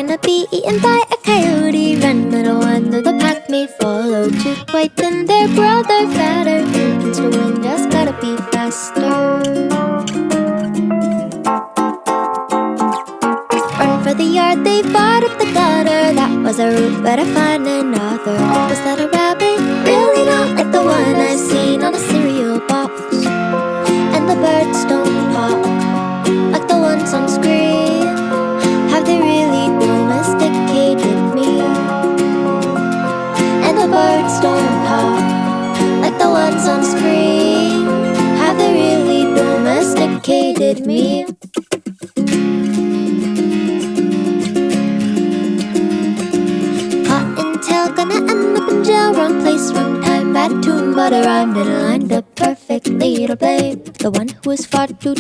wanna be eaten by a coyote, run, little one, though the pack may follow. Too quiet than their brother, fatter, against the wind, just gotta be faster. Run for the yard, they fought up the gutter. That was a route, better find another. Was that a rabbit? Really not like the one I've seen on a cereal box. And the birds don't pop like the ones on screen. Have they really domesticated me? And the birds don't pop like the ones on screen. Have they really domesticated me? Cottontail gonna end up in jail. Wrong place, wrong time, bad tune, but I rhymed and lined up perfectly to blame the one who was far too